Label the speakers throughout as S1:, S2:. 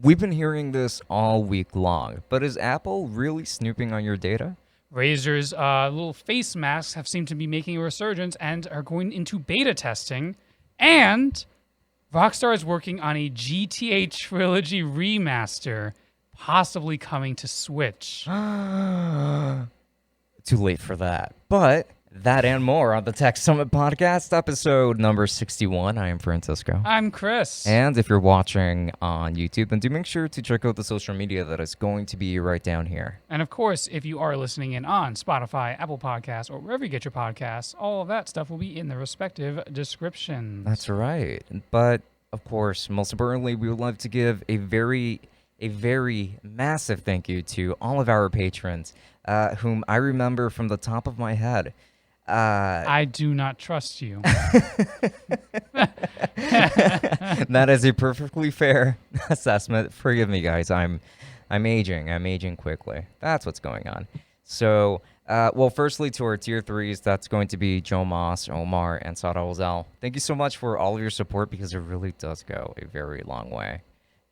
S1: We've been hearing this all week long, but is Apple really snooping on your data?
S2: Razer's little face masks have seemed to be making a resurgence and are going into beta testing. And Rockstar is working on a GTA Trilogy remaster, possibly coming to Switch.
S1: Too late for that. But that and more on the Tech Summit Podcast, episode number 61. I am Francisco.
S2: I'm Chris.
S1: And if you're watching on YouTube, then do make sure to check out the social media that is going to be right down here.
S2: And of course, if you are listening in on Spotify, Apple Podcasts, or wherever you get your podcasts, all of that stuff will be in the respective descriptions.
S1: That's right. But, of course, most importantly, we would love to give a very massive thank you to all of our patrons, whom I remember from the top of my head.
S2: I do not trust you.
S1: That is a perfectly fair assessment. Forgive me, guys. I'm aging. I'm aging quickly. That's what's going on. So, well, firstly, to our tier 3s, that's going to be Joe Moss, Omar, and Sada Ozel. Thank you so much for all of your support because it really does go a very long way.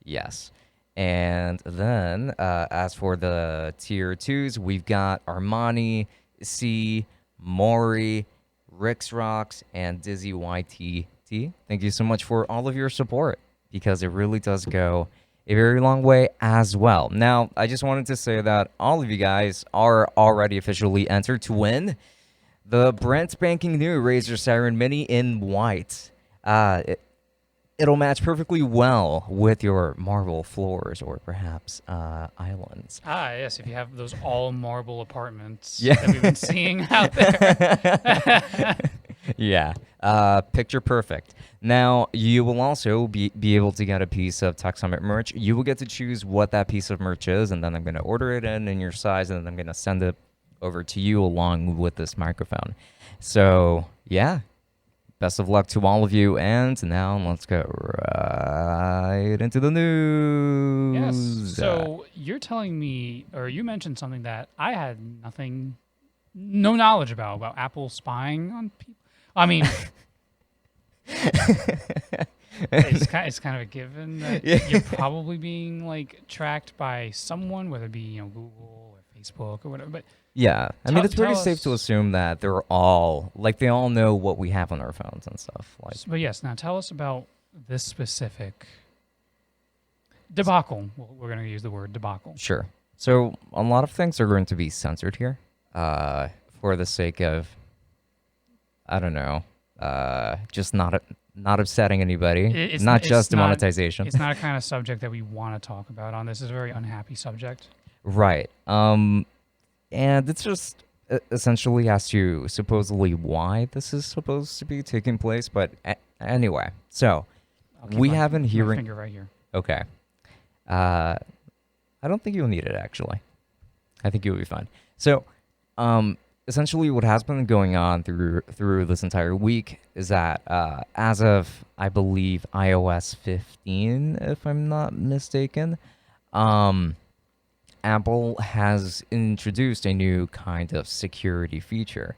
S1: Yes. And then, as for the tier 2s, we've got Armani, C, Maury, Rix Rocks, and Dizzy YTT. Thank you so much for all of your support because it really does go a very long way as well. Now, I just wanted to say that all of you guys are already officially entered to win the brand spanking new Razer Siren Mini in white. It'll match perfectly well with your marble floors or perhaps islands.
S2: Yes, if you have those all marble apartments
S1: Yeah.
S2: that we've been seeing out there.
S1: Yeah, picture perfect. Now, you will also be able to get a piece of Tech Summit merch. You will get to choose what that piece of merch is, and then I'm going to order it in your size, and then I'm going to send it over to you along with this microphone. So, yeah. Best of luck to all of you, and now let's go right into the news.
S2: Yes. So you're telling me, or you mentioned something that I had no knowledge about Apple spying on people. I mean, it's kind of a given that you're probably being like tracked by someone, whether it be Google or Facebook or whatever. But
S1: yeah, I mean, it's pretty
S2: tell
S1: safe
S2: us-
S1: to assume that they all know what we have on our phones and stuff.
S2: But yes, now tell us about this specific debacle. Well, we're going to use the word debacle.
S1: Sure. So a lot of things are going to be censored here, for the sake of, I don't know, just not upsetting anybody.
S2: It's
S1: not just
S2: not-
S1: demonetization.
S2: It's not a kind of subject that we want to talk about on this. It's a very unhappy subject.
S1: Right. And it's just essentially as to supposedly why this is supposed to be taking place. But anyway, so
S2: I'll keep
S1: we
S2: my-
S1: have been
S2: my
S1: hearing.
S2: finger right here.
S1: Okay. I don't think you'll need it, actually. I think you'll be fine. So, essentially what has been going on through this entire week is that as of, I believe, iOS 15, if I'm not mistaken, Apple has introduced a new kind of security feature,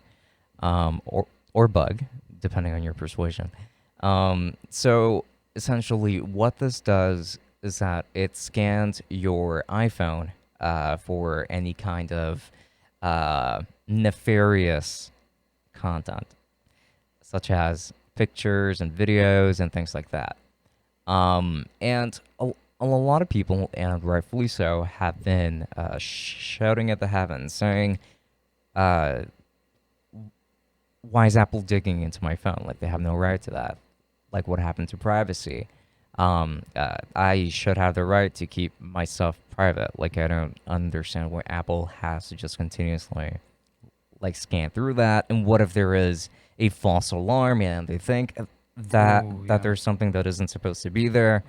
S1: or bug, depending on your persuasion. So essentially what this does is that it scans your iPhone for any kind of nefarious content, such as pictures and videos and things like that. And a lot of people, and rightfully so, have been shouting at the heavens, saying, why is Apple digging into my phone? Like, they have no right to that. Like, what happened to privacy? I should have the right to keep my stuff private. Like, I don't understand why Apple has to just continuously, like, scan through that. And what if there is a false alarm and they think that there's something that isn't supposed to be there?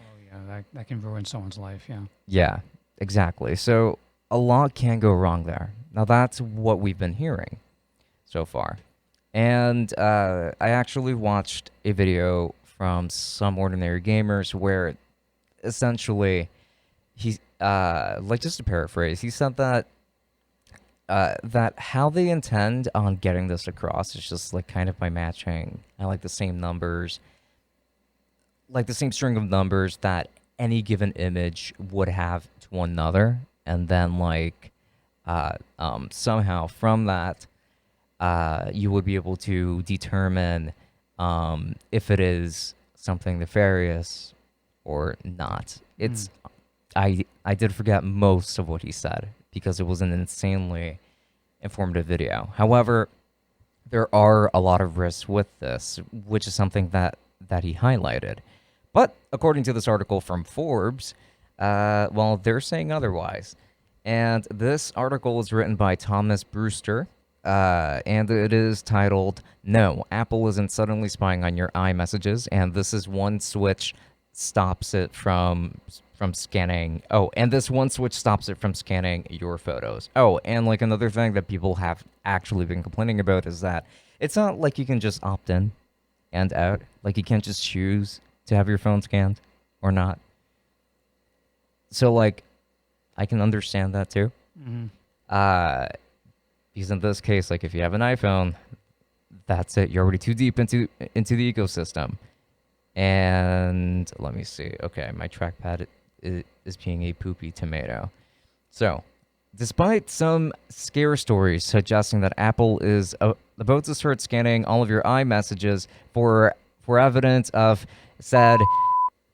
S2: That can ruin someone's life, yeah.
S1: Yeah, exactly. So a lot can go wrong there. Now, that's what we've been hearing so far. And I actually watched a video from Some Ordinary Gamers where essentially he, like, just to paraphrase, he said that that how they intend on getting this across is just like kind of by matching the same numbers, like the same string of numbers that any given image would have to another, and then like somehow from that you would be able to determine if it is something nefarious or not. It's I did forget most of what he said because it was an insanely informative video. However, there are a lot of risks with this, which is something that he highlighted. But according to this article from Forbes, well, they're saying otherwise. And this article is written by Thomas Brewster, and it is titled, "No, Apple isn't suddenly spying on your iMessages, and this is one switch stops it from scanning. Oh, and this one switch stops it from scanning your photos." Oh, and like another thing that people have actually been complaining about is that it's not like you can just opt in and out. Like you can't just choose to have your phone scanned or not. So like, I can understand that too. Because in this case, like if you have an iPhone, that's it. You're already too deep into the ecosystem. And let me see. Okay, my trackpad is being a poopy tomato. So, despite some scare stories suggesting that Apple is about to start scanning all of your iMessages for evidence of said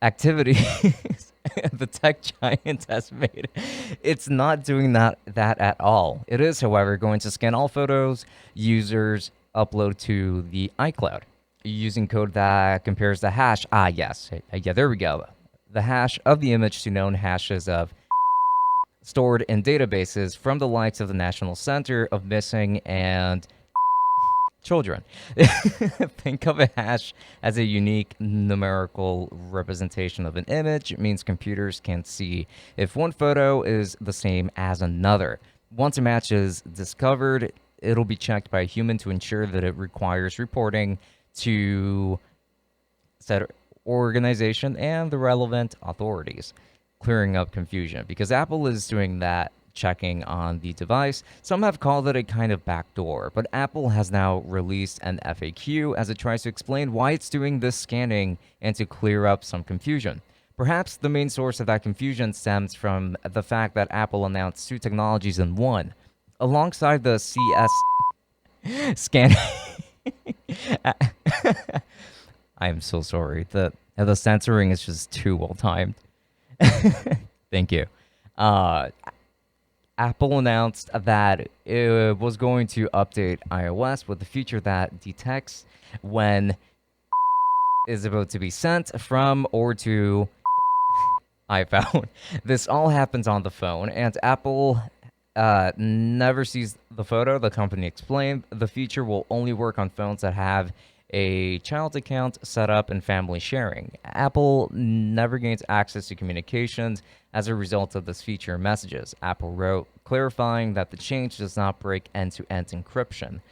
S1: activities the tech giant has made, it's not doing that at all. It is, however, going to scan all photos users upload to the iCloud using code that compares the hash. Yes. Yeah, there we go. The hash of the image to known hashes of stored in databases from the likes of the National Center of Missing and Children. Think of a hash as a unique numerical representation of an image. It means computers can see if one photo is the same as another. Once a match is discovered, it'll be checked by a human to ensure that it requires reporting to said organization and the relevant authorities, clearing up confusion. Because Apple is doing that checking on the device, some have called it a kind of backdoor, but Apple has now released an FAQ as it tries to explain why it's doing this scanning and to clear up some confusion. Perhaps the main source of that confusion stems from the fact that Apple announced two technologies in one. Alongside the CS scanning I am so sorry. The censoring is just too well timed. Thank you. Apple announced that it was going to update iOS with the feature that detects when is about to be sent from or to iPhone. This all happens on the phone, and Apple never sees the photo. The company explained the feature will only work on phones that have a child account set up and family sharing. Apple never gains access to communications as a result of this feature messages, Apple wrote, clarifying that the change does not break end-to-end encryption.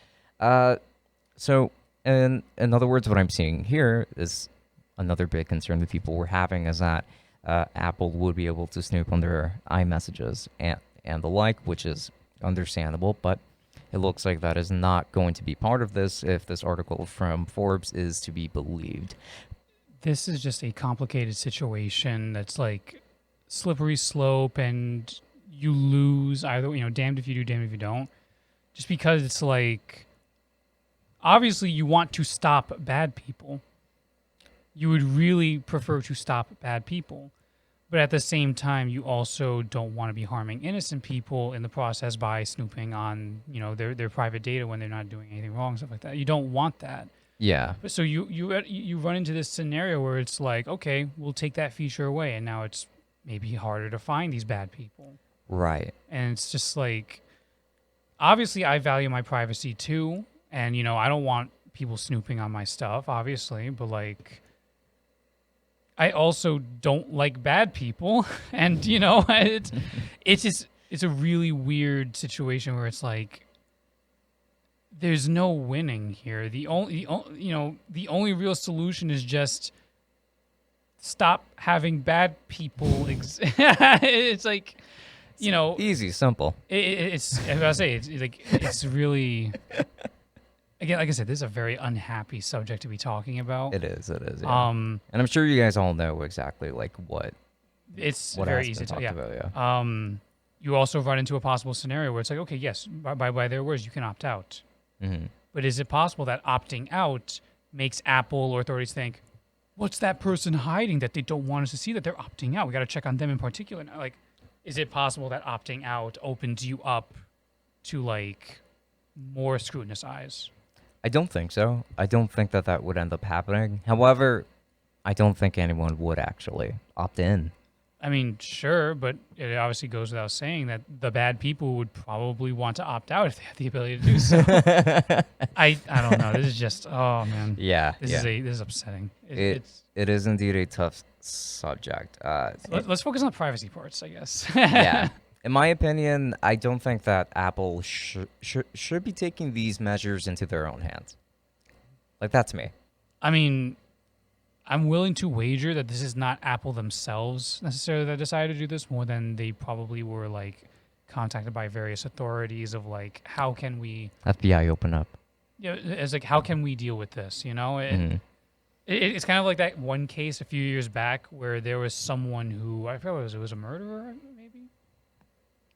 S1: So, in other words, what I'm seeing here is another big concern that people were having is that Apple would be able to snoop on their iMessages and the like, which is understandable, but it looks like that is not going to be part of this if this article from Forbes is to be believed.
S2: This is just a complicated situation that's like slippery slope, and you lose either, damned if you do, damned if you don't. Just because it's like, obviously you want to stop bad people. You would really prefer to stop bad people. But at the same time, you also don't want to be harming innocent people in the process by snooping on, their private data when they're not doing anything wrong, stuff like that. You don't want that.
S1: Yeah.
S2: But so you run into this scenario where it's like, okay, we'll take that feature away, and now it's maybe harder to find these bad people.
S1: Right.
S2: And it's just like, obviously, I value my privacy too, and I don't want people snooping on my stuff, obviously, but like, I also don't like bad people, and it's a really weird situation where it's like there's no winning here. The only real solution is just stop having bad people. It's like,
S1: easy, simple.
S2: It's I was gonna say it's like it's really. Again, like I said, this is a very unhappy subject to be talking about.
S1: It is. Yeah. And I'm sure you guys all know exactly like what
S2: It's
S1: what
S2: very
S1: has
S2: easy
S1: been
S2: to
S1: talked
S2: yeah.
S1: about. Yeah.
S2: You also run into a possible scenario where it's like, okay, yes, by their words, you can opt out.
S1: Mm-hmm.
S2: But is it possible that opting out makes Apple or authorities think, what's that person hiding that they don't want us to see that they're opting out? We got to check on them in particular. Now, like, is it possible that opting out opens you up to like more scrutinous eyes?
S1: I don't think so. I don't think that would end up happening. However, I don't think anyone would actually opt in.
S2: I mean, sure, but it obviously goes without saying that the bad people would probably want to opt out if they had the ability to do so. I don't know. This is just man.
S1: Yeah.
S2: This is upsetting.
S1: It is indeed a tough subject.
S2: Let's focus on the privacy parts, I guess.
S1: Yeah. In my opinion, I don't think that Apple should be taking these measures into their own hands. Like, that's me.
S2: I mean, I'm willing to wager that this is not Apple themselves necessarily that decided to do this, more than they probably were like contacted by various authorities of like, how can we
S1: FBI, open up.
S2: Yeah, it's like, how can we deal with this? You know, it's kind of like that one case a few years back where there was someone who I feel it was a murderer, maybe.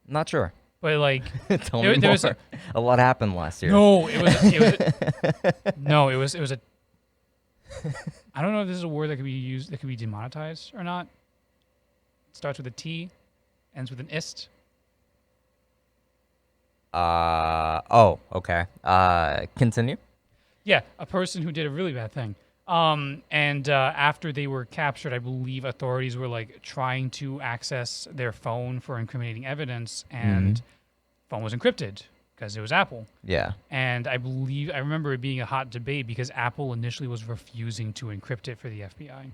S1: Not sure.
S2: But like,
S1: Tell me more. Was a lot happened last year.
S2: No, it was a. I don't know if this is a word that could be used that could be demonetized or not. It starts with a T, ends with an ist.
S1: Oh, okay. Continue.
S2: Yeah, a person who did a really bad thing. And after they were captured, I believe authorities were like trying to access their phone for incriminating evidence, and phone was encrypted because it was Apple.
S1: Yeah.
S2: And I remember it being a hot debate because Apple initially was refusing to encrypt it for the FBI.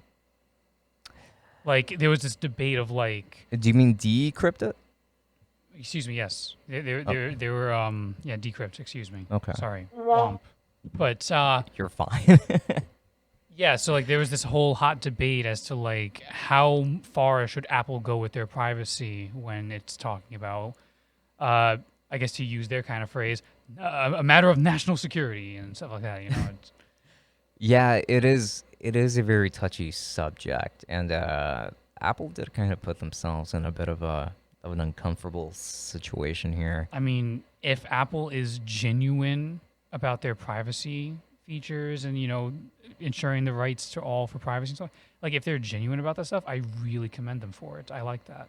S2: Like, there was this debate of like,
S1: do you mean decrypt it?
S2: Excuse me, yes. They were decrypt, excuse me.
S1: Okay.
S2: Sorry. Womp. But
S1: you're fine.
S2: yeah, so like there was this whole hot debate as to like how far should Apple go with their privacy when it's talking about I guess to use their kind of phrase, a matter of national security and stuff like that, you know.
S1: Yeah, it is a very touchy subject, and Apple did kind of put themselves in a bit of an uncomfortable situation here.
S2: I mean, if Apple is genuine about their privacy features and, you know, ensuring the rights to all for privacy and stuff, like if they're genuine about that stuff, I really commend them for it. I like that.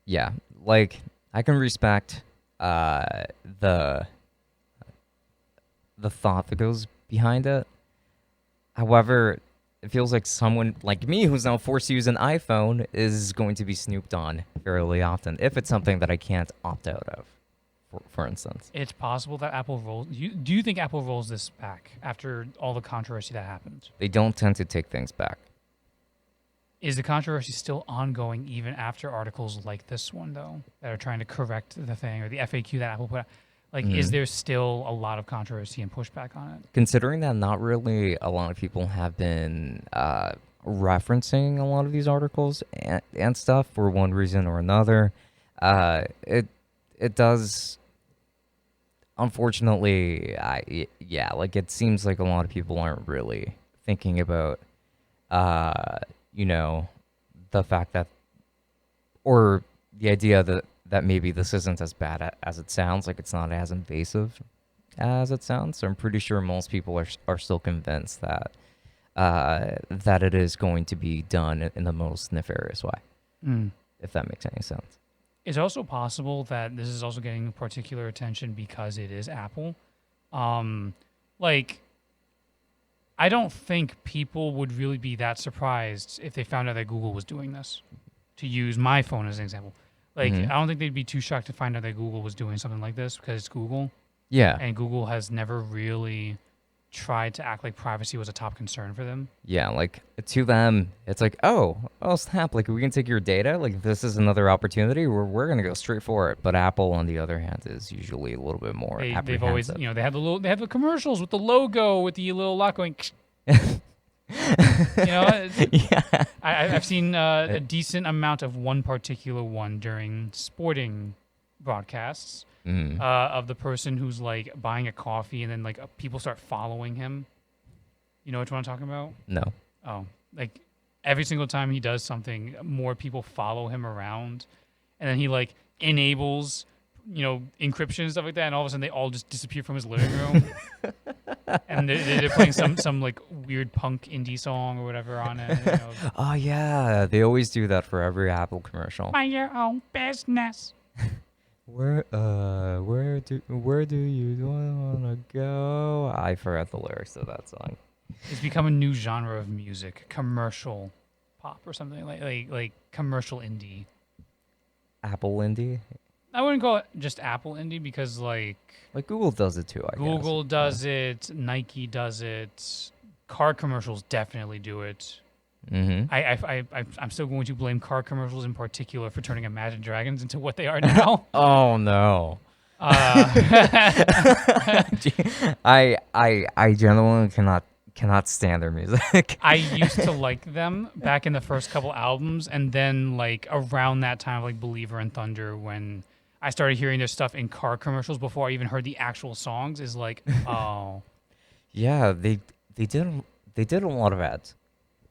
S1: Yeah, like I can respect the thought that goes behind it. However, it feels like someone like me who's now forced to use an iPhone is going to be snooped on fairly often if it's something that I can't opt out of, for instance.
S2: It's possible that Apple rolls... Do you think Apple rolls this back after all the controversy that happened?
S1: They don't tend to take things back.
S2: Is the controversy still ongoing even after articles like this one, though, that are trying to correct the thing, or the FAQ that Apple put out? Like, is there still a lot of controversy and pushback on it? Considering
S1: that not really a lot of people have been referencing a lot of these articles and stuff for one reason or another, it does, unfortunately, like it seems like a lot of people aren't really thinking about, you know, the fact that, or the idea that maybe this isn't as bad as it sounds, like it's not as invasive as it sounds. So I'm pretty sure most people are still convinced that that it is going to be done in the most nefarious way, if that makes any sense.
S2: It's also possible that this is also getting particular attention because it is Apple. Like, I don't think people would really be that surprised if they found out that Google was doing this, to use my phone as an example. Like, I don't think they'd be too shocked to find out that Google was doing something like this because it's Google.
S1: Yeah.
S2: And Google has never really tried to act like privacy was a top concern for them.
S1: Yeah, like, to them, it's like, oh, snap, like, we can take your data, like, this is another opportunity, we're going to go straight for it. But Apple, on the other hand, is usually a little bit more apprehensive.
S2: They've always, you know, they have the commercials with the logo, with the little lock going... You know,
S1: yeah.
S2: I've seen a decent amount of one particular one during sporting broadcasts of the person who's like buying a coffee and then like people start following him. You know which one I'm talking about?
S1: No.
S2: Oh, like every single time he does something, more people follow him around, and then he like enables, encryption and stuff like that, and all of a sudden they all just disappear from his living room, and they're playing some like weird punk indie song or whatever on it.
S1: Oh yeah, they always do that for every Apple commercial.
S2: Mind your own business.
S1: Where do you wanna go? I forgot the lyrics of that song.
S2: It's become a new genre of music, commercial pop or something like commercial indie.
S1: Apple indie?
S2: I wouldn't call it just Apple indie because like
S1: Google does it too, I guess.
S2: Google does it, Nike does it, car commercials definitely do it.
S1: Mm-hmm.
S2: I'm still going to blame car commercials in particular for turning Imagine Dragons into what they are now.
S1: Oh no. I genuinely cannot stand their music.
S2: I used to like them back in the first couple albums, and then like around that time, like Believer and Thunder, when I started hearing their stuff in car commercials before I even heard the actual songs, is like, oh.
S1: Yeah, they did a lot of ads.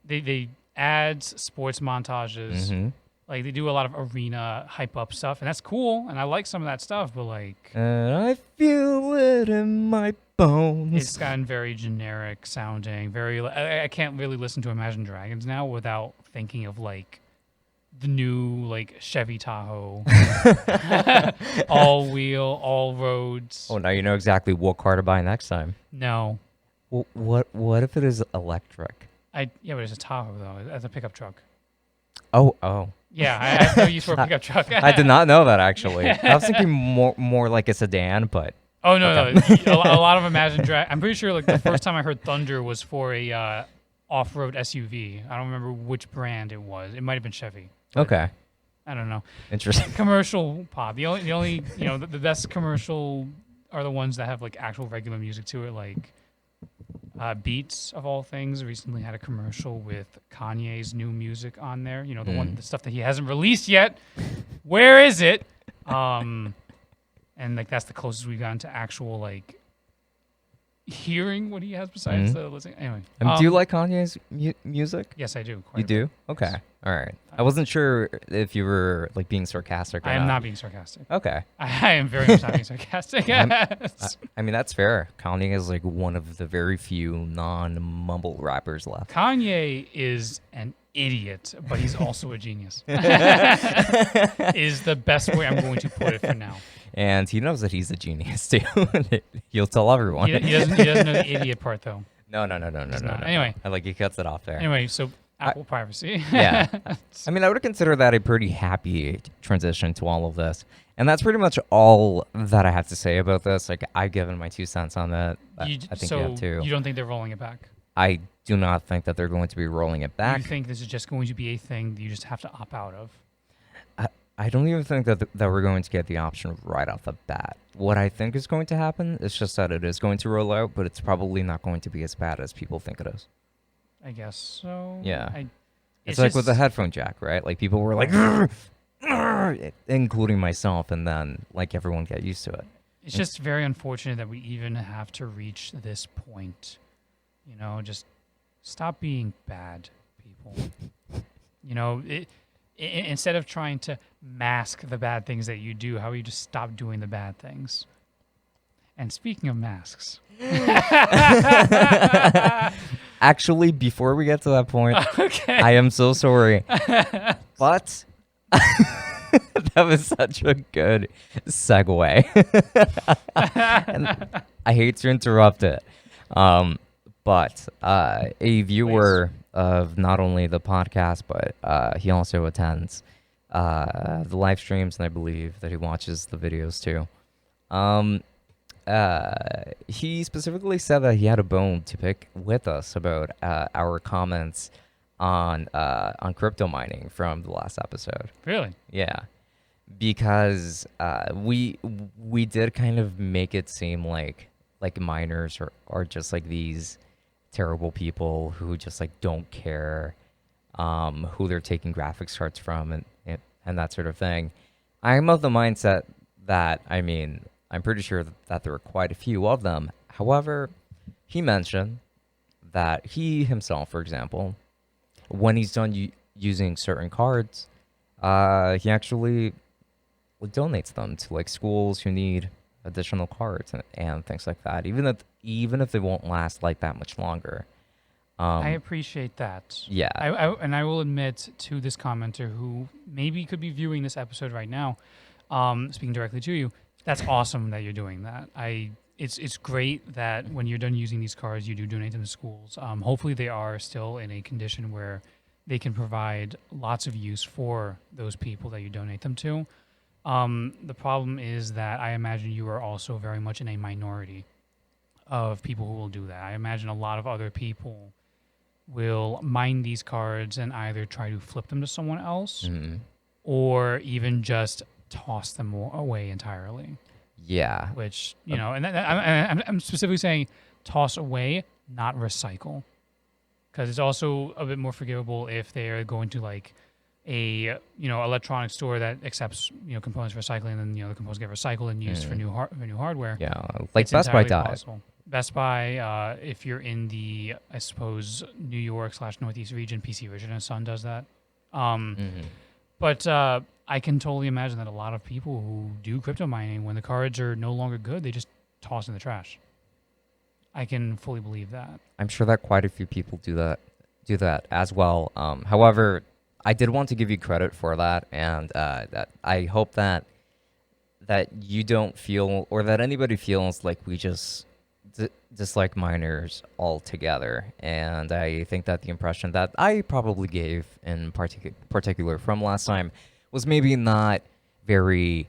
S2: They ads, sports montages,
S1: Mm-hmm.
S2: like they do a lot of arena hype up stuff, and that's cool, and I like some of that stuff, but like,
S1: And I feel it in my bones.
S2: it's gotten very generic sounding. I can't really listen to Imagine Dragons now without thinking of like the new like Chevy Tahoe, all wheel, all roads.
S1: Oh, now you know exactly what car to buy next time.
S2: No,
S1: Well, what if it is electric?
S2: but it's a Tahoe though. It's a pickup truck.
S1: Oh.
S2: Yeah, I have no use for a pickup truck.
S1: I did not know that actually. I was thinking more like a sedan, but
S2: Oh no, no. A lot of Imagine Dragons. I'm pretty sure like the first time I heard Thunder was for a off-road SUV. I don't remember which brand it was. It might have been Chevy.
S1: okay,
S2: I don't know.
S1: interesting.
S2: Commercial pop. The only the best commercial are the ones that have like actual regular music to it. Like Beats of all things recently had a commercial with Kanye's new music on there. The stuff that he hasn't released yet. Where is it? And like that's the closest we've gotten to actual like hearing what he has besides the listening. Anyway,
S1: Do you like Kanye's music?
S2: Yes, I do.
S1: You do? Okay. All right. I wasn't sure if you were like being sarcastic or
S2: I am not being sarcastic.
S1: Okay.
S2: I am very much not being sarcastic.
S1: I mean, that's fair. Kanye is like one of the very few non-mumble rappers left.
S2: Kanye is an idiot, but he's also a genius. Is the best way I'm going to put it for now.
S1: And he knows that he's a genius too. He'll tell everyone.
S2: He doesn't know the idiot part though.
S1: No.
S2: Anyway.
S1: I like he cuts it off there.
S2: Anyway, so Apple privacy.
S1: Yeah. I mean, I would consider that a pretty happy transition to all of this. And that's pretty much all that I have to say about this. Like, I've given my 2 cents on that. I think you have too.
S2: You don't think they're rolling it back?
S1: I do not think that they're going to be rolling it back.
S2: You think this is just going to be a thing that you just have to opt out of?
S1: I don't even think that we're going to get the option right off the bat. What I think is going to happen is just that it is going to roll out, but it's probably not going to be as bad as people think it is.
S2: I guess so.
S1: Yeah. It's like with the headphone jack, right? Like people were like, including myself, and then like everyone got used to it.
S2: It's just very unfortunate that we even have to reach this point. Just stop being bad, people. Instead of trying to mask the bad things that you do, how about you just stop doing the bad things? And speaking of masks.
S1: Actually, before we get to that point,
S2: okay.
S1: I am so sorry. But that was such a good segue. And I hate to interrupt it. But a viewer of not only the podcast, but he also attends the live streams, and I believe that he watches the videos too. He specifically said that he had a bone to pick with us about our comments on crypto mining from the last episode.
S2: Really?
S1: Yeah, because we did kind of make it seem like miners are just like these terrible people who just like don't care who they're taking graphics cards from and that sort of thing. I'm of the mindset that, I mean, I'm pretty sure that there are quite a few of them. However, he mentioned that he himself, for example, when he's done using certain cards, he actually donates them to like schools who need additional cards and things like that. Even if they won't last like that much longer.
S2: I appreciate that.
S1: Yeah.
S2: And I will admit to this commenter who maybe could be viewing this episode right now, speaking directly to you, that's awesome that you're doing that. It's great that when you're done using these cards, you do donate them to schools. Hopefully they are still in a condition where they can provide lots of use for those people that you donate them to. The problem is that I imagine you are also very much in a minority of people who will do that. I imagine a lot of other people will mine these cards and either try to flip them to someone else or even just toss them away entirely.
S1: Yeah.
S2: Which, and I'm specifically saying toss away, not recycle. Because it's also a bit more forgivable if they are going to like a electronic store that accepts components for recycling, and then the components get recycled and used for new hardware.
S1: Yeah, like Best Buy died.
S2: Possible. Best Buy, if you're in the, I suppose, New York / Northeast region, PC Richard and Son does that. But I can totally imagine that a lot of people who do crypto mining, when the cards are no longer good, they just toss in the trash. I can fully believe that.
S1: I'm sure that quite a few people do that as well. However, I did want to give you credit for that, and that I hope that you don't feel, or that anybody feels like we just dislike miners altogether. And I think that the impression that I probably gave in particular from last time was maybe not very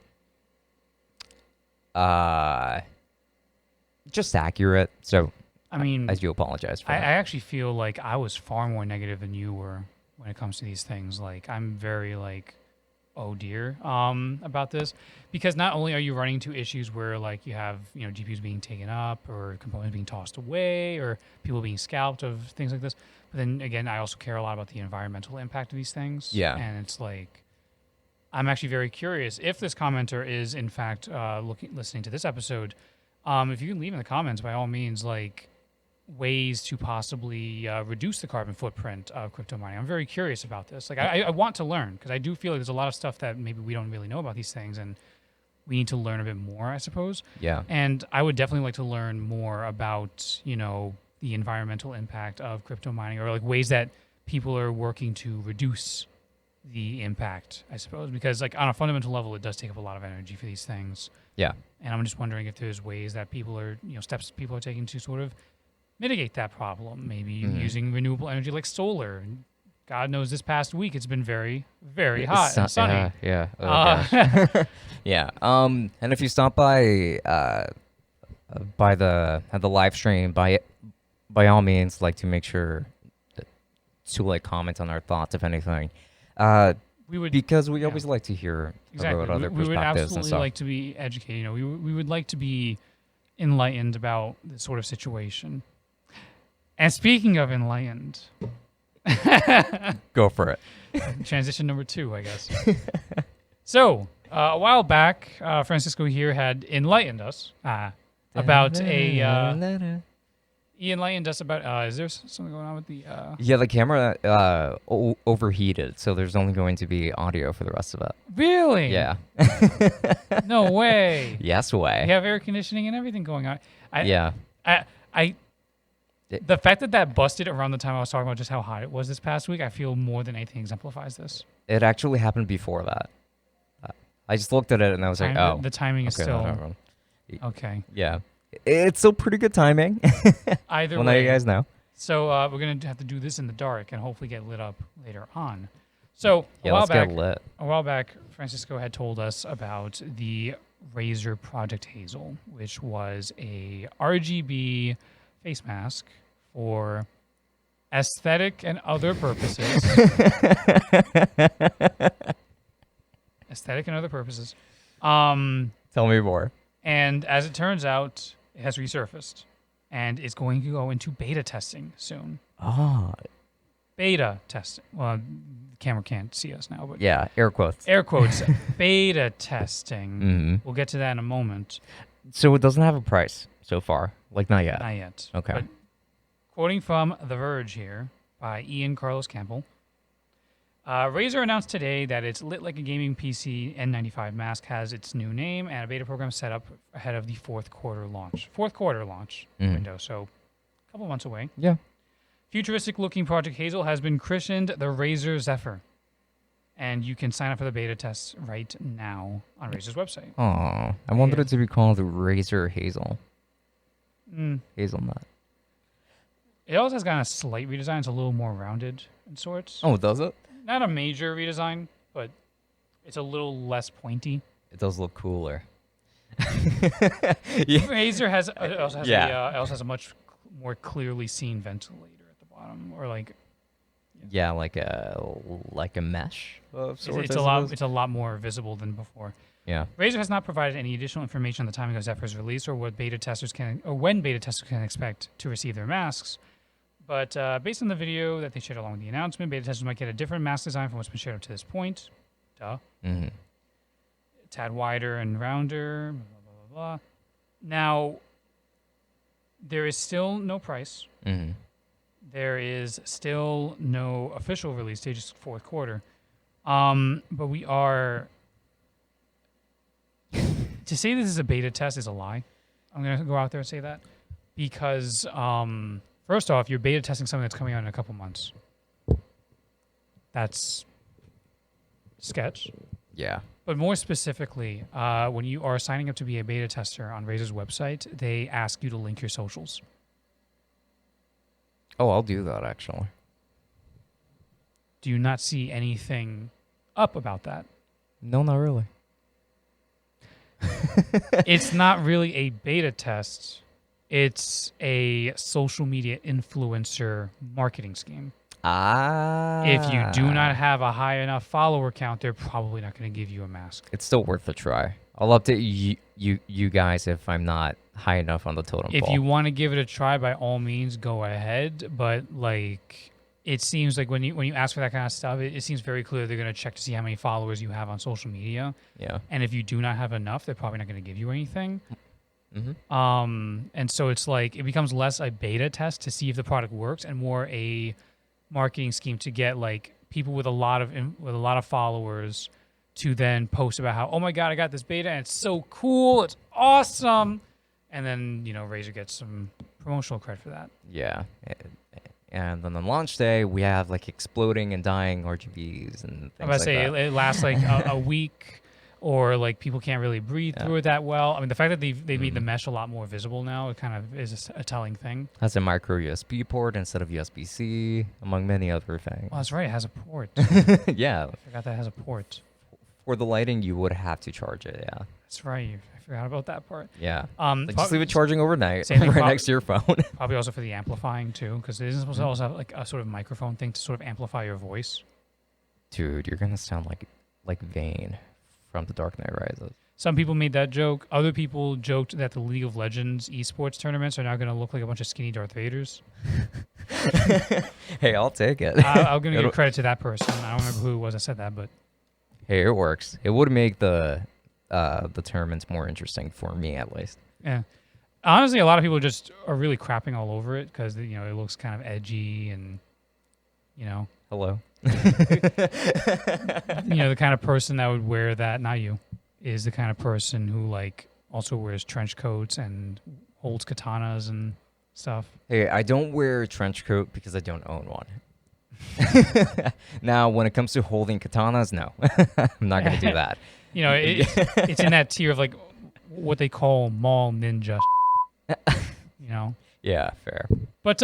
S1: just accurate. So
S2: I mean,
S1: I do apologize for
S2: I
S1: that.
S2: I actually feel like I was far more negative than you were when it comes to these things. Like, I'm very like, oh dear, about this, because not only are you running into issues where like you have GPUs being taken up or components being tossed away or people being scalped of things like this, but then again, I also care a lot about the environmental impact of these things.
S1: Yeah.
S2: And it's like, I'm actually very curious if this commenter is in fact listening to this episode. If you can leave in the comments, by all means, like ways to possibly reduce the carbon footprint of crypto mining. I'm very curious about this. Like, I want to learn, because I do feel like there's a lot of stuff that maybe we don't really know about these things, and we need to learn a bit more, I suppose.
S1: Yeah.
S2: And I would definitely like to learn more about, the environmental impact of crypto mining, or like ways that people are working to reduce the impact, I suppose, because like on a fundamental level, it does take up a lot of energy for these things.
S1: Yeah.
S2: And I'm just wondering if there's ways that people are, steps people are taking to sort of mitigate that problem. Maybe using renewable energy like solar. God knows this past week it's been very, very hot and sunny.
S1: Yeah. Oh, gosh. Yeah. And if you stop by the live stream, by all means, like to make sure to like comment on our thoughts, if anything.
S2: We would,
S1: because we always like to hear
S2: exactly.
S1: about other
S2: we would
S1: perspectives
S2: absolutely
S1: and stuff.
S2: like to be educated. We would like to be enlightened about this sort of situation. And speaking of enlightened,
S1: Go for it.
S2: transition number 2, I guess. So a while back, Francisco here had enlightened us about a. He enlightened us about. Is there something going on with the?
S1: Yeah, the camera overheated, so there's only going to be audio for the rest of it.
S2: Really?
S1: Yeah.
S2: No way.
S1: Yes way.
S2: We have air conditioning and everything going on.
S1: Yeah.
S2: The fact that busted around the time I was talking about just how hot it was this past week, I feel more than anything exemplifies this.
S1: It actually happened before that. I just looked at it and I was like, oh.
S2: The timing is
S1: okay,
S2: still...
S1: no.
S2: Okay.
S1: Yeah. It's still pretty good timing.
S2: Either
S1: well,
S2: way.
S1: now you guys know.
S2: So we're going to have to do this in the dark and hopefully get lit up later on. So
S1: yeah, let's get lit.
S2: A while back, Francisco had told us about the Razer Project Hazel, which was a RGB face mask for aesthetic and other purposes. Aesthetic and other purposes.
S1: Tell me more.
S2: And as it turns out, it has resurfaced and is going to go into beta testing soon.
S1: Oh.
S2: Beta testing. Well, the camera can't see us now, but
S1: yeah, air quotes.
S2: Air quotes. Beta testing.
S1: Mm-hmm.
S2: We'll get to that in a moment.
S1: So it doesn't have a price so far? Like, not yet?
S2: Not yet.
S1: Okay.
S2: But quoting from The Verge here, by Ian Carlos Campbell. Razer announced today that its Lit Like a Gaming PC N95 mask has its new name and a beta program set up ahead of the fourth quarter launch window, so a couple months away.
S1: Yeah.
S2: Futuristic-looking Project Hazel has been christened the Razer Zephyr, and you can sign up for the beta tests right now on Razer's website.
S1: Oh, I wanted it to be called Razer Hazel. Hazelnut.
S2: It also has gotten a slight redesign. It's a little more rounded in sorts.
S1: Oh, does it?
S2: Not a major redesign, but it's a little less pointy.
S1: It does look cooler.
S2: Razer also has a much more clearly seen ventilator at the bottom, or like
S1: like a mesh of sorts.
S2: It's a lot more visible than before.
S1: Yeah.
S2: Razer has not provided any additional information on the timing of Zephyr's release or when beta testers can expect to receive their masks. But based on the video that they shared along with the announcement, beta testers might get a different mask design from what's been shared up to this point. Duh.
S1: Mm-hmm.
S2: A tad wider and rounder. Blah, blah, blah, blah. Now, there is still no price.
S1: Mm-hmm.
S2: There is still no official release date, just fourth quarter. But we are... To say this is a beta test is a lie. I'm going to go out there and say that. Because... first off, you're beta testing something that's coming out in a couple months. That's sketch.
S1: Yeah.
S2: But more specifically, when you are signing up to be a beta tester on Razer's website, they ask you to link your socials.
S1: Oh, I'll do that, actually.
S2: Do you not see anything up about that?
S1: No, not really.
S2: It's not really a beta test. It's a social media influencer marketing scheme. If you do not have a high enough follower count, they're probably not going to give you a mask.
S1: It's still worth a try. I'll update you guys if I'm not high enough on the totem pole.
S2: If you want to give it a try, by all means, go ahead. But like, it seems like when you ask for that kind of stuff, it seems very clear they're going to check to see how many followers you have on social media.
S1: Yeah.
S2: And if you do not have enough, they're probably not going to give you anything.
S1: Mm-hmm.
S2: And so it's like it becomes less a beta test to see if the product works and more a marketing scheme to get like people with a lot of followers to then post about how, oh my god, I got this beta and it's so cool, it's awesome, and then Razer gets some promotional credit for that.
S1: Yeah. And then on launch day, we have like exploding and dying RGBs and things
S2: I'm about to say
S1: that.
S2: it lasts like a week. Or like people can't really breathe through it that well. I mean, the fact that they made the mesh a lot more visible now, it kind of is a telling thing.
S1: Has a micro USB port instead of USB-C, among many other things.
S2: Well, that's right. It has a port.
S1: Yeah.
S2: I forgot that it has a port.
S1: For the lighting, you would have to charge it. Yeah.
S2: That's right. I forgot about that part.
S1: Yeah. Just leave it charging overnight,
S2: right
S1: next to your phone.
S2: Probably also for the amplifying too, because it isn't supposed to also have like a sort of microphone thing to sort of amplify your voice.
S1: Dude, you're gonna sound like Vane from The Dark Knight Rises.
S2: Some people made that joke. Other people joked that the League of Legends esports tournaments are now going to look like a bunch of skinny Darth Vaders.
S1: Hey, I'll take it.
S2: I'm going to give credit to that person. I don't remember who it was that said that, but
S1: hey, it works. It would make the tournaments more interesting for me, at least.
S2: Yeah. Honestly, a lot of people just are really crapping all over it because it looks kind of edgy and
S1: Hello.
S2: The kind of person that would wear that, not you, is the kind of person who like also wears trench coats and holds katanas and stuff.
S1: Hey, I don't wear a trench coat because I don't own one. Now, when it comes to holding katanas, no. I'm not going to do that.
S2: It's in that tier of like what they call mall ninja.
S1: Yeah, fair.
S2: But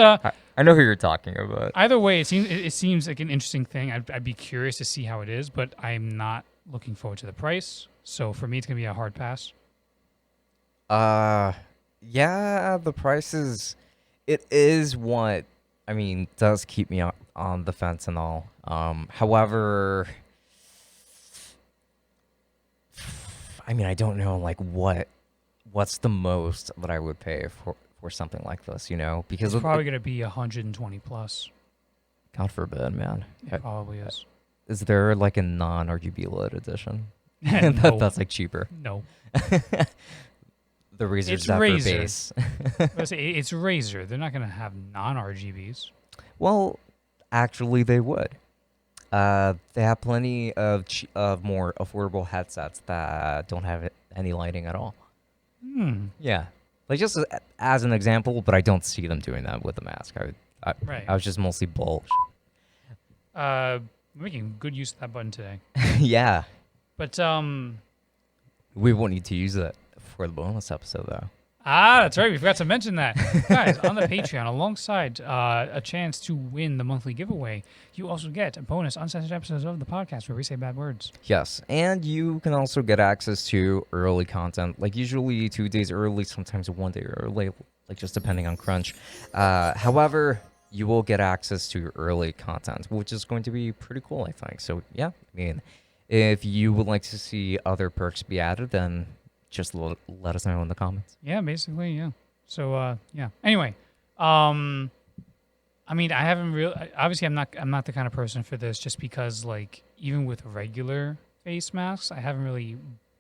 S1: I know who you're talking about.
S2: Either way, it seems like an interesting thing. I'd be curious to see how it is, but I'm not looking forward to the price. So for me, it's gonna be a hard pass.
S1: Yeah, the price it is what does keep me on the fence and all. However, I don't know what's the most that I would pay for something like this, because
S2: it's probably going to be 120 plus.
S1: God forbid, man.
S2: It probably is.
S1: Is there like a non-RGB lit edition?
S2: No.
S1: That's like cheaper.
S2: No.
S1: The Razer Zephyr base.
S2: It's Razer. They're not going to have non-RGBs.
S1: Well, Actually, they would. They have plenty of more affordable headsets that don't have any lighting at all. Yeah, like just as an example, but I don't see them doing that with the mask.
S2: Right.
S1: I was just mostly bullshit.
S2: We're making good use of that button today.
S1: Yeah,
S2: But
S1: we won't need to use it for the bonus episode though.
S2: that's right. We forgot to mention that. Guys, on the Patreon, alongside a chance to win the monthly giveaway, you also get a bonus uncensored episodes of the podcast where we say bad words.
S1: Yes, and you can also get access to early content, like usually 2 days early, sometimes 1 day early, like just depending on crunch. However, you will get access to early content, which is going to be pretty cool, I think. So yeah, I mean, if you would like to see other perks be added, then just let us know in the comments.
S2: Yeah, basically, yeah. So yeah. Anyway, I mean, I haven't really. Obviously, I'm not the kind of person for this, just because like even with regular face masks, I haven't really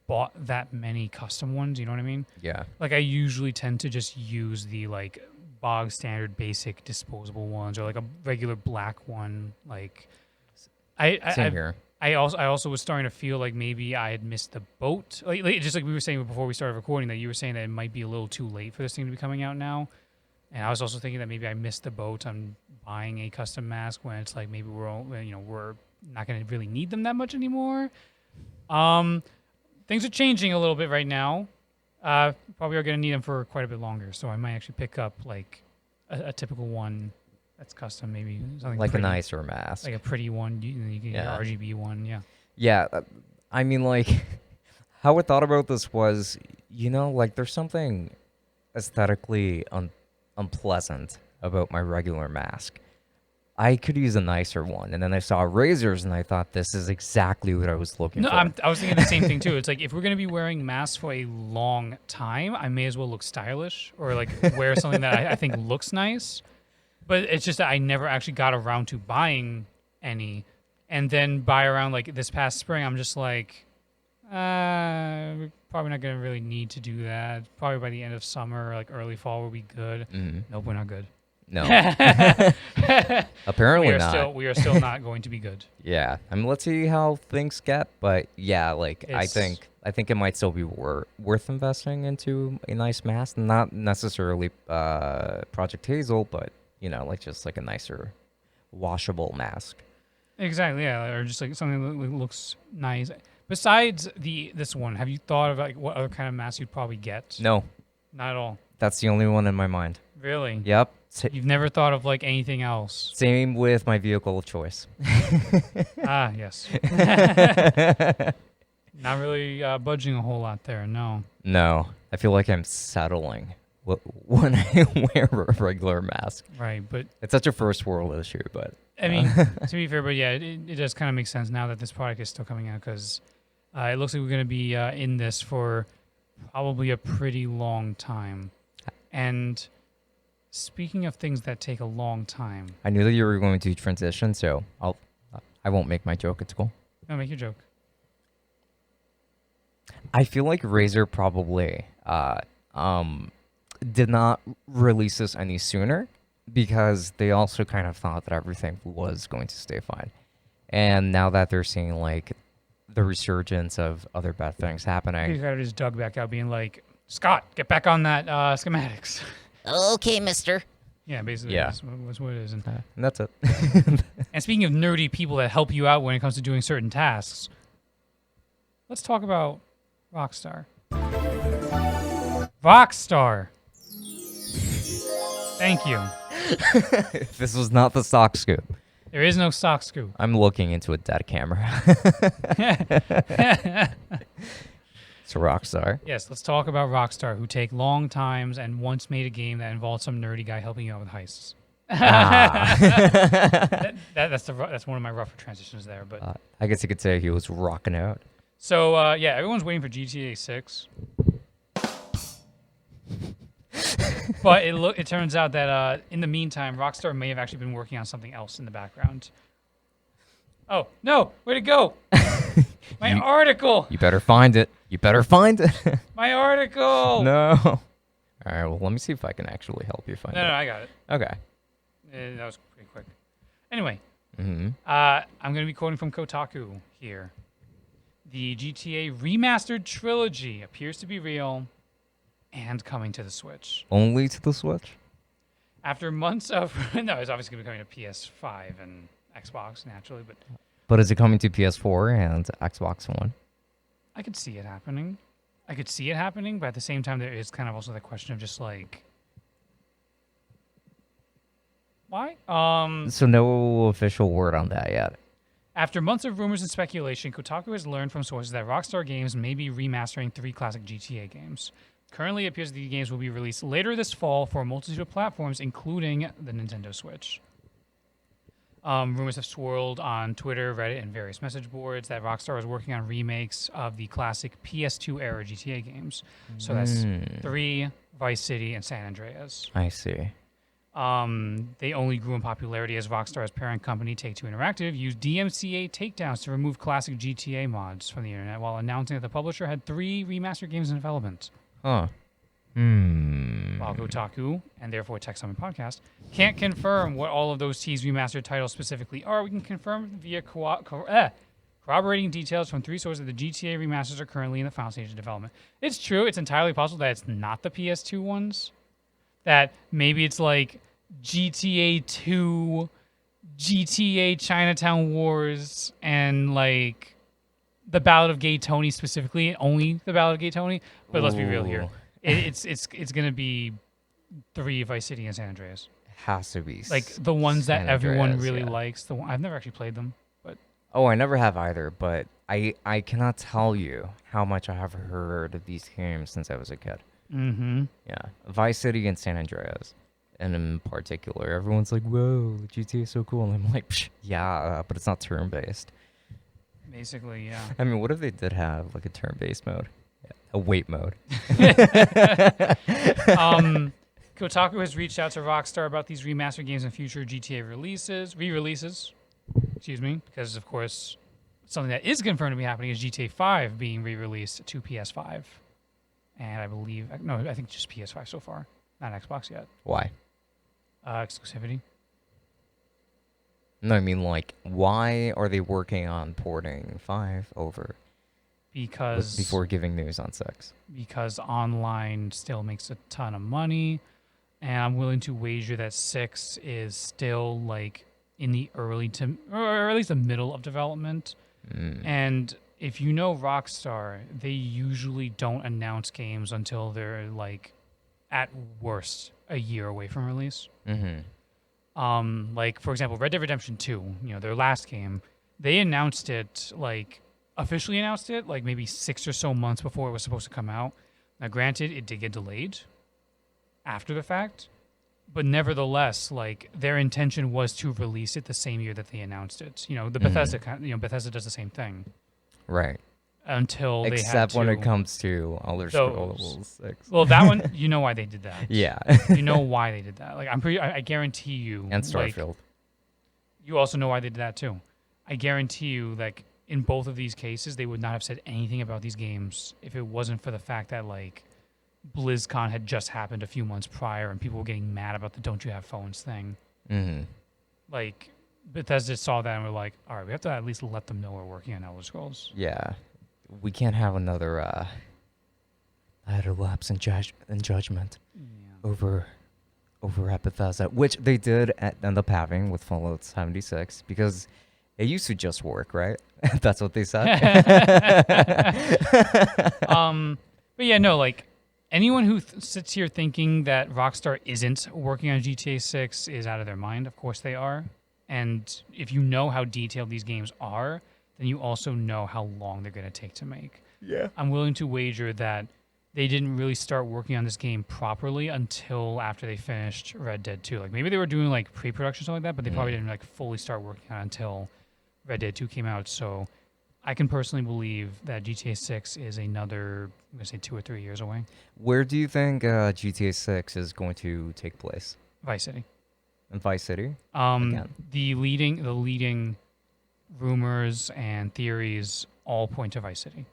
S2: bought that many custom ones. You know what I mean?
S1: Yeah.
S2: Like I usually tend to just use the like bog standard basic disposable ones, or like a regular black one. Like
S1: Same here.
S2: I also was starting to feel like maybe I had missed the boat. Like just like we were saying before we started recording, that you were saying that it might be a little too late for this thing to be coming out now. And I was also thinking that maybe I missed the boat on buying a custom mask when it's like maybe we're not going to really need them that much anymore. Things are changing a little bit right now. Probably are going to need them for quite a bit longer. So I might actually pick up like a typical one that's custom, maybe something
S1: Like
S2: pretty,
S1: a nicer mask.
S2: like a pretty one. You can get an RGB one, yeah.
S1: Yeah, I mean, like, how I thought about this was, like, there's something aesthetically unpleasant about my regular mask. I could use a nicer one, and then I saw razors, and I thought this is exactly what I was looking for.
S2: I was thinking the same thing too. It's like if we're gonna be wearing masks for a long time, I may as well look stylish or like wear something that I think looks nice. But it's just that I never actually got around to buying any, and then by around like this past spring, I'm just like, we're probably not gonna really need to do that. Probably by the end of summer or like early fall will be good.
S1: Mm-hmm.
S2: Nope, we're not good.
S1: No. Apparently not.
S2: We are still not going to be good.
S1: Yeah. I mean, let's see how things get. But yeah, like I think it might still be worth investing into a nice mask. Not necessarily Project Hazel, but like just like a nicer washable mask.
S2: Exactly, yeah, or just like something that looks nice. Besides this one, have you thought of like what other kind of mask you'd probably get?
S1: No.
S2: Not at all.
S1: That's the only one in my mind.
S2: Really?
S1: Yep.
S2: You've never thought of like anything else?
S1: Same with my vehicle of choice.
S2: Yes. Not really budging a whole lot there, no.
S1: No. I feel like I'm settling when I wear a regular mask.
S2: Right, but
S1: it's such a first world issue, but
S2: I mean, to be fair, but yeah, it does kind of make sense now that this product is still coming out, because it looks like we're going to be in this for probably a pretty long time. And speaking of things that take a long time,
S1: I knew that you were going to transition, so I won't make my joke at school.
S2: No, make your joke.
S1: I feel like Razer probably did not release this any sooner because they also kind of thought that everything was going to stay fine. And now that they're seeing like the resurgence of other bad things happening,
S2: He kind of just dug back out being like, Scott, get back on that schematics.
S3: Okay, mister.
S2: Yeah, basically
S1: Yeah.
S2: That's what it is. And
S1: that's it.
S2: And speaking of nerdy people that help you out when it comes to doing certain tasks, let's talk about Rockstar. Rockstar. Thank you.
S1: This was not the stock scoop.
S2: There is no stock scoop.
S1: I'm looking into a dead camera. It's a Rockstar.
S2: Yes, let's talk about Rockstar, who take long times and once made a game that involved some nerdy guy helping you out with heists. That's one of my rougher transitions there. But
S1: I guess you could say he was rocking out.
S2: so yeah, everyone's waiting for GTA 6. But it turns out that in the meantime, Rockstar may have actually been working on something else in the background. Oh, no, where'd it go? My article!
S1: You better find it. You better find it.
S2: My article!
S1: No. All right, well, let me see if I can actually help you find
S2: No,
S1: it.
S2: I got it.
S1: Okay.
S2: That was pretty quick. Anyway,
S1: Mm-hmm.
S2: I'm going to be quoting from Kotaku here. The GTA remastered trilogy appears to be real and coming to the Switch.
S1: Only to the Switch?
S2: After months of no, it's obviously going to be coming to PS5 and Xbox naturally, but
S1: But is it coming to PS4 and Xbox One?
S2: I could see it happening. I could see it happening, but at the same time, there is kind of also the question of just like, why?
S1: So no official word on that yet.
S2: After months of rumors and speculation, Kotaku has learned from sources that Rockstar Games may be remastering 3 classic GTA games. Currently, it appears the games will be released later this fall for a multitude of platforms, including the Nintendo Switch. Rumors have swirled on Twitter, Reddit, and various message boards that Rockstar is working on remakes of the classic PS2 era GTA games. So that's 3, Vice City, and San Andreas.
S1: I see.
S2: They only grew in popularity as Rockstar's parent company, Take-Two Interactive, used DMCA takedowns to remove classic GTA mods from the internet while announcing that the publisher had 3 remastered games in development.
S1: Huh.
S2: While Kotaku, and therefore Tech Summit Podcast, can't confirm what all of those teased remastered titles specifically are, we can confirm via corroborating details from 3 sources that the GTA remasters are currently in the final stage of development. It's true. It's entirely possible that it's not the PS2 ones. That maybe it's like GTA 2, GTA Chinatown Wars, and like the Ballad of Gay Tony specifically, only the Ballad of Gay Tony. But let's be real here. It's gonna be 3 Vice City and San Andreas.
S1: Has to be.
S2: Like the ones that everyone
S1: Andreas,
S2: really
S1: yeah.
S2: likes. I've never actually played them, but
S1: Oh, I never have either, but I cannot tell you how much I have heard of these games since I was a kid.
S2: mm-hmm.
S1: Yeah. Vice City and San Andreas. And in particular, everyone's like, whoa, GTA is so cool. And I'm like, psh, yeah, but it's not turn-based.
S2: Basically, yeah.
S1: I mean, what if they did have like a turn-based mode? Yeah, a wait mode.
S2: Kotaku has reached out to Rockstar about these remastered games and future GTA re-releases, excuse me, because of course something that is confirmed to be happening is GTA 5 being re-released to PS5, and I think just PS5 so far, not Xbox yet.
S1: Why?
S2: Exclusivity.
S1: No, I mean, like, why are they working on porting 5 over before giving news on 6?
S2: Because online still makes a ton of money, and I'm willing to wager that 6 is still like in the early to, or at least the middle of development. And if you know Rockstar, they usually don't announce games until they're like at worst a year away from release. Like for example, Red Dead Redemption 2, their last game, they announced it officially announced it like maybe 6 or so months before it was supposed to come out. Now granted, it did get delayed after the fact, but nevertheless, like their intention was to release it the same year that they announced it. The Bethesda, Bethesda does the same thing.
S1: Right.
S2: Until they
S1: Except
S2: had
S1: when
S2: to,
S1: it comes to Elder Scrolls 6.
S2: well, that one, you know why they did that.
S1: Yeah.
S2: You know why they did that. Like I guarantee you.
S1: And Starfield.
S2: You also know why they did that too. I guarantee you, like in both of these cases, they would not have said anything about these games if it wasn't for the fact that like BlizzCon had just happened a few months prior and people were getting mad about the "Don't you have phones" thing. Like Bethesda saw that and were like, "All right, we have to at least let them know we're working on Elder Scrolls."
S1: Yeah. We can't have another lapse in judgment over at Bethesda, which they did end up having with Fallout 76 because it used to just work, right? That's what they said.
S2: But yeah, no, like anyone who sits here thinking that Rockstar isn't working on GTA 6 is out of their mind. Of course they are. And if you know how detailed these games are, then you also know how long they're going to take to make.
S1: Yeah.
S2: I'm willing to wager that they didn't really start working on this game properly until after they finished Red Dead 2. Like maybe they were doing like pre-production or something like that, but they probably didn't like fully start working on it until Red Dead 2 came out. So I can personally believe that GTA 6 is another, I'm going to say 2 or 3 years away.
S1: Where do you think GTA 6 is going to take place?
S2: Vice City.
S1: In Vice City?
S2: The leading rumors and theories all point to Vice City.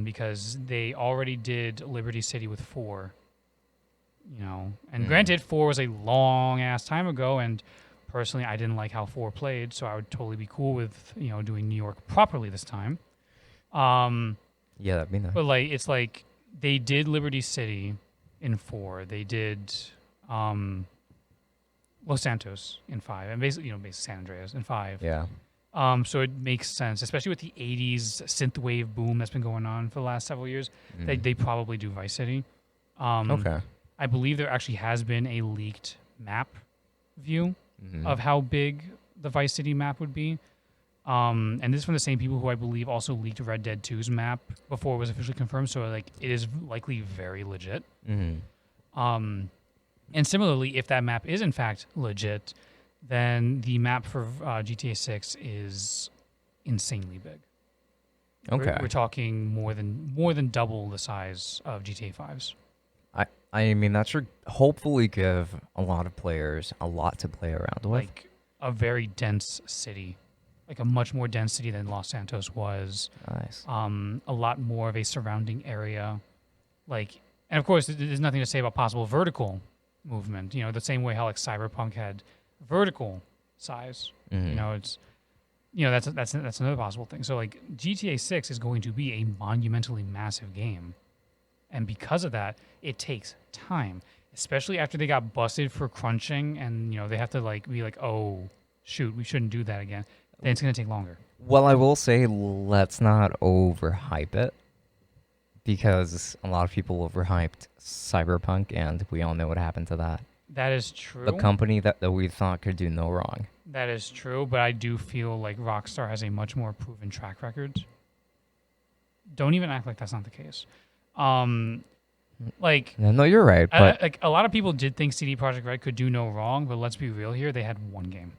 S2: Because they already did Liberty City with 4, and granted 4 was a long ass time ago, and Personally, I didn't like how 4 played, so I would totally be cool with doing New York properly this time.
S1: Yeah, that'd be nice.
S2: But like it's like they did Liberty City in 4. They did Los Santos in 5, and basically San Andreas in 5.
S1: Yeah.
S2: So it makes sense, especially with the 80s synthwave boom that's been going on for the last several years. They probably do Vice City.
S1: Okay.
S2: I believe there actually has been a leaked map view of how big the Vice City map would be. And this is from the same people who I believe also leaked Red Dead 2's map before it was officially confirmed. So like it is likely very legit. And similarly, if that map is in fact legit, then the map for GTA 6 is insanely big.
S1: Okay.
S2: We're talking more than double the size of GTA 5's.
S1: I mean, that should hopefully give a lot of players a lot to play around with.
S2: Like a very dense city, like a much more dense city than Los Santos was.
S1: Nice.
S2: A lot more of a surrounding area, and of course, there's nothing to say about possible vertical movement. The same way how like Cyberpunk had vertical size. It's that's another possible thing. So like GTA 6 is going to be a monumentally massive game. And because of that, it takes time, especially after they got busted for crunching and, they have to be like, oh, shoot, we shouldn't do that again. Then it's going to take longer.
S1: Well, I will say let's not overhype it because a lot of people overhyped Cyberpunk and we all know what happened to that.
S2: That is true.
S1: The company that we thought could do no wrong.
S2: That is true, but I do feel like Rockstar has a much more proven track record. Don't even act like that's not the case.
S1: No, you're right. But
S2: a lot of people did think CD Projekt Red could do no wrong, but let's be real here. They had one game.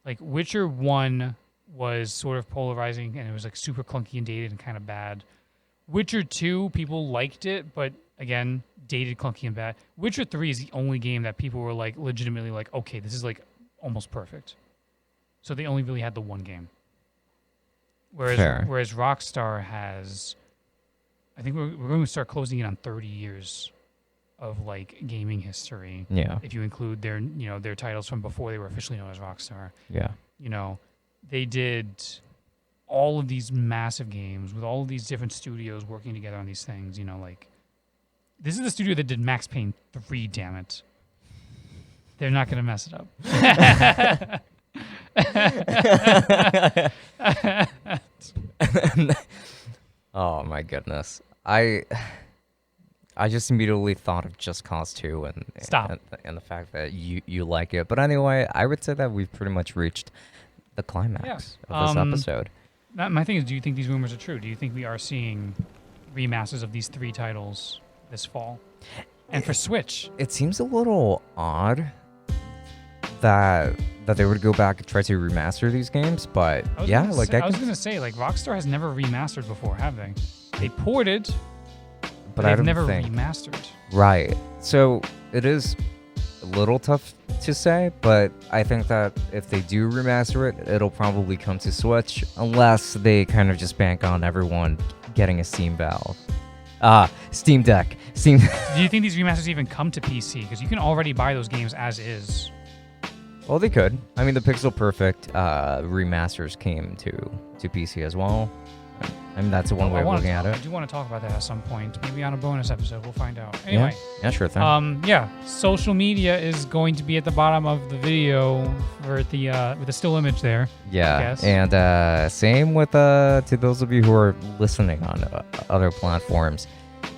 S2: Like Witcher 1 was sort of polarizing, and it was like super clunky and dated and kind of bad. Witcher 2, people liked it, but again, dated, clunky, and bad. Witcher 3 is the only game that people were like legitimately like, okay, this is like almost perfect. So they only really had the one game. Whereas Rockstar has, I think we're going to start closing in on 30 years of like gaming history.
S1: Yeah.
S2: If you include their their titles from before they were officially known as Rockstar.
S1: Yeah.
S2: They did all of these massive games with all of these different studios working together on these things. This is the studio that did Max Payne 3. Damn it. They're not going to mess it up.
S1: Oh my goodness. I just immediately thought of Just Cause 2 and the fact that you like it. But anyway, I would say that we've pretty much reached the climax of this episode.
S2: My thing is, do you think these rumors are true? Do you think we are seeing remasters of these 3 titles this fall? And for Switch?
S1: It seems a little odd that they would go back and try to remaster these games, but
S2: I was going to say, Rockstar has never remastered before, have they? They ported, but they've never remastered.
S1: Right. So it is a little tough to say, but I think that if they do remaster it, it'll probably come to Switch, unless they kind of just bank on everyone getting a Steam Deck. Do
S2: you think these remasters even come to PC? Because you can already buy those games as is.
S1: Well, they could. I mean, the Pixel Perfect remasters came to PC as well. I mean, that's one way of looking at it.
S2: I do want to talk about that at some point. Maybe on a bonus episode. We'll find out. Anyway.
S1: Yeah, sure thing.
S2: Social media is going to be at the bottom of the video with the still image there.
S1: Yeah. And same with to those of you who are listening on other platforms.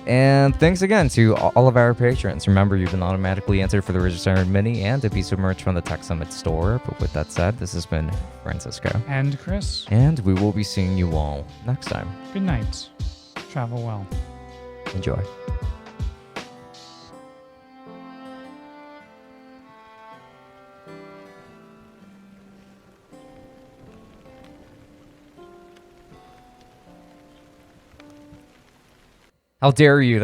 S1: And thanks again to all of our patrons. Remember, you've been automatically entered for the Register Mini and a piece of merch from the Tech Summit store. But with that said, this has been Francisco.
S2: And Chris.
S1: And we will be seeing you all next time.
S2: Good night. Travel well.
S1: Enjoy. How dare you?